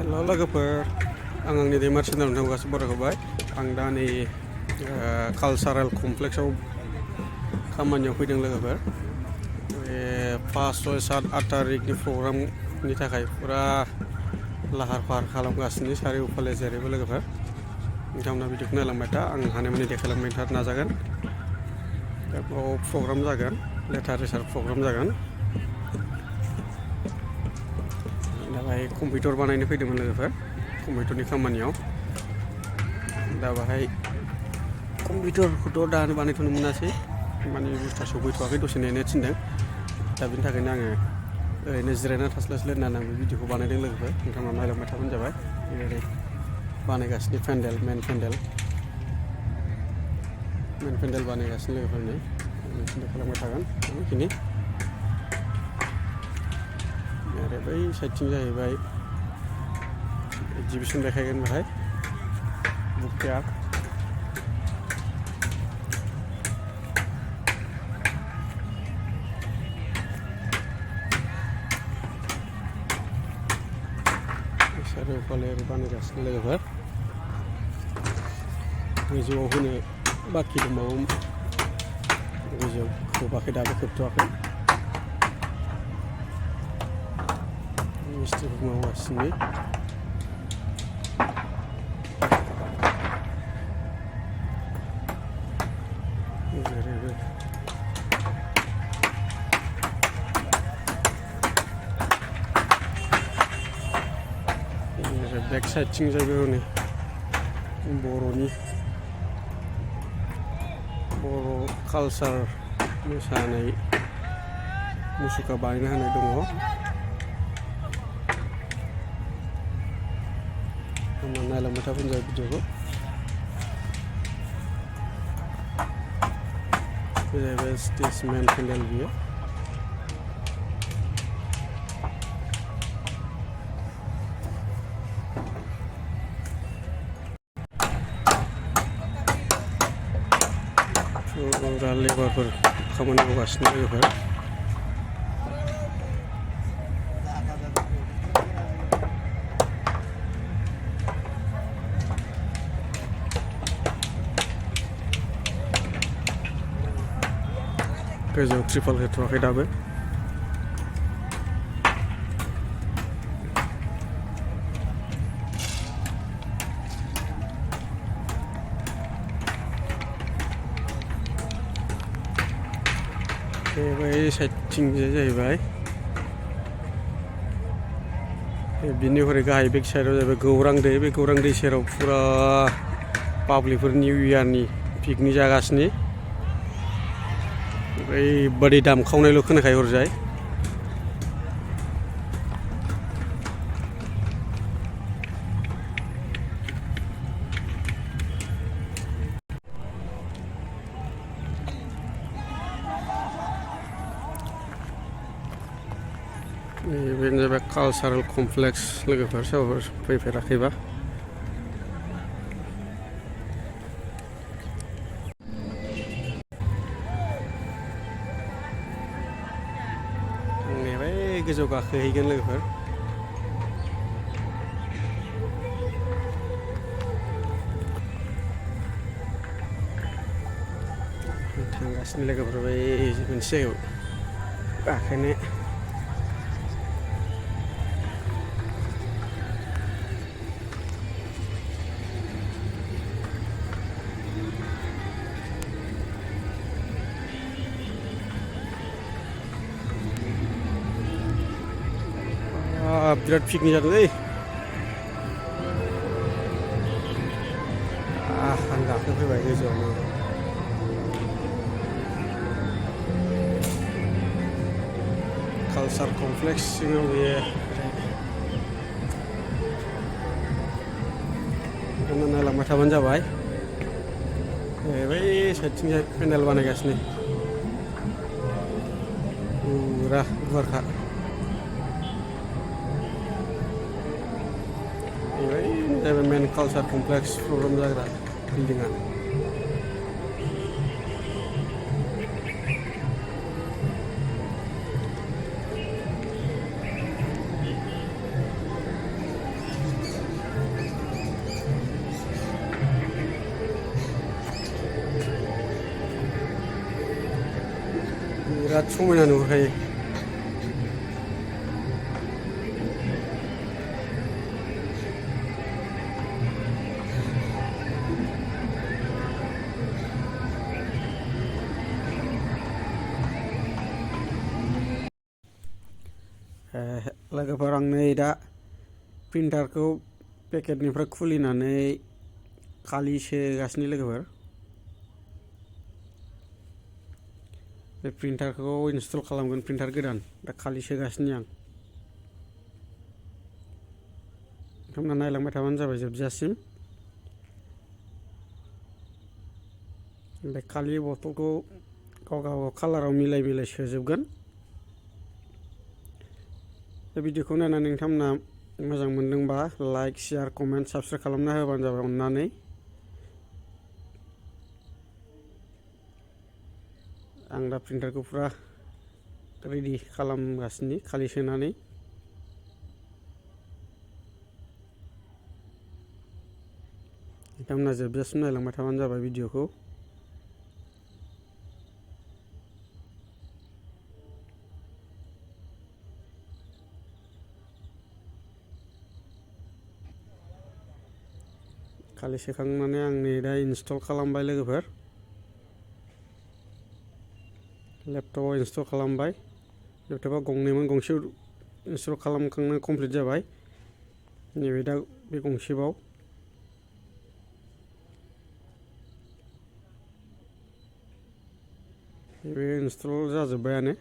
लोगोफोर आं आंनि दैमारि चेनेलाव नोंथांखौ गासिबो बरायहरबाय। आं दा नै कालचारेल कमप्लेक्सआव खामानियाव फैदों लोगोफोर। बे 5, 6, 7, 8 तारिखनि प्रग्रामनि थाखाय फुरा लाहार फाहार खालामगासिनो सारिय'फाले जेरैबो लोगोफोर। नोंथांमोना भिडिअखौ नायलांबाय था, आं हानायमानि देखायलांबाय थानो नाजागोन। दा बेयाव प्रग्राम जागोन, लिटारेचार प्रग्राम जागोन। दा बाहाय कम्पिउटार बानायनो फैदोंमोन लोगोफोर, कम्पिउटारनि खामानियाव। दा बाहाय कम्पिउटारखौथ' दानो बानायथ'नो मोनासै, माने बुस्थुआ सफैथ'वाखै, दसे नेनो थिनदों। दा बेनि थाखायनो आङो ओरैनो जिरायना थास्लायस्लाय होननानै आं बे भिडिअखौ बानायदों लोगोफोर। नोंथांमोना नायलांबाय थाबानो जाबाय। ओरै बानायगासिनो पेन्डेल, मेन पेन्डेल बानायगासिनो लोगोफोर। नै नोंसिनि खालामबाय थागोन बेखिनि। आरो बै साइडथिं जाहैबाय एगजिबिसन देखायगोन बेहाय बुक फेयार। सारिय'फाले बानायगासिनो लोगोफोर। गोजौआव होनो बाखि दंबावो, गोजौआव खोबाखै, दाबो खोबथ'वाखै। मिस्ट्रिफोर मावगासिनो। जेरैबो बेक साइडथिं जाहैबाय हनै बर' कालचार मोसानाय मुसुखा बानायना होनाय दङ। नायलांबाय थाबानो जाबाय भिडिअखौ। बे जाहैबाय स्टेज मेन पेन्डेल बियो। फुरा लेबारफोर खामानि मावगासिनो लोगोफोर। गोजौआव ट्रिपाल होथ'वाखै दाबो। बै साइडथिंजाय जाहैबाय, बिनि हरै गाहाय बेक साइडआव जाहैबाय गौरां दै। बे गौरां दै सेराव फुरा पाब्लिकफोर निउ इयारनि पिकनिक जागासिनो। ओरैबादि दामखावनायल' खोनाखायो हरजाय। बेनो जाबाय कालचारेल कमप्लेक्स लोगोफोर, सोरबाफोर फैफेराखैबा। गोजौ गाखोहैगोन लोगोफोर। थांगासिनो लोगोफोर बै मोनसे जायगायाव गाखोनो। बिराद पिकनिक जादों। आं गाखोफैबाय गोजौआवनो। कालचार कमप्लेक्स सिङाव बेयो। बेखौनो नायलांबाय थाबानो जाबाय। बै साइडथिंजाय पेन्डेल बानायगासिनो फुरा गुवारखा। जाहैबाय मेन कालचार कमप्लेक्स प्रग्राम जाग्रा बिल्डिंआ। बिराद समायना नुहुरखायो। लोगोफोर आं नै दा प्रिन्टारखौ पेकेटनिफ्राय खुलिनानै खालि सोगासिनो लोगोफोर। बे प्रिन्टारखौ इनस्टल खालामगोन, प्रिन्टार गोदान दा खालि सोगासिनो आं। नोंथांमोना नायलांबाय थाबानो जाबाय जोबजासिम। बे खालि बथलखौ गाव कालाराव मिलाय मिलाय सोजोबगोन। बे भिडिअखौ नायनानै नोंथांमोना मोजां मोनदोंबा लाइक, शेयार, कमेन्ट, साबस्क्राइब खालामना होबानो जाबाय अननानै। आं दा प्रिन्टारखौ फुरा रेडि खालामगासिनो खालि सोनानै। नोंथांमोना जोबजासिम नायलांबाय थाबानो जाबाय भिडिअखौ। खालि सोखांनानै आं नै दा इनस्टल खालामबाय लोगोफोर। लेपटपाव इनस्टल खालामबाय। लेपटपा गंनैमोन, गंसे इनस्टल खालामखांनानै कमप्लिट जाबाय। नैबे दा बे गंसेबाव। बे इनस्टल जाजोब्बायानो।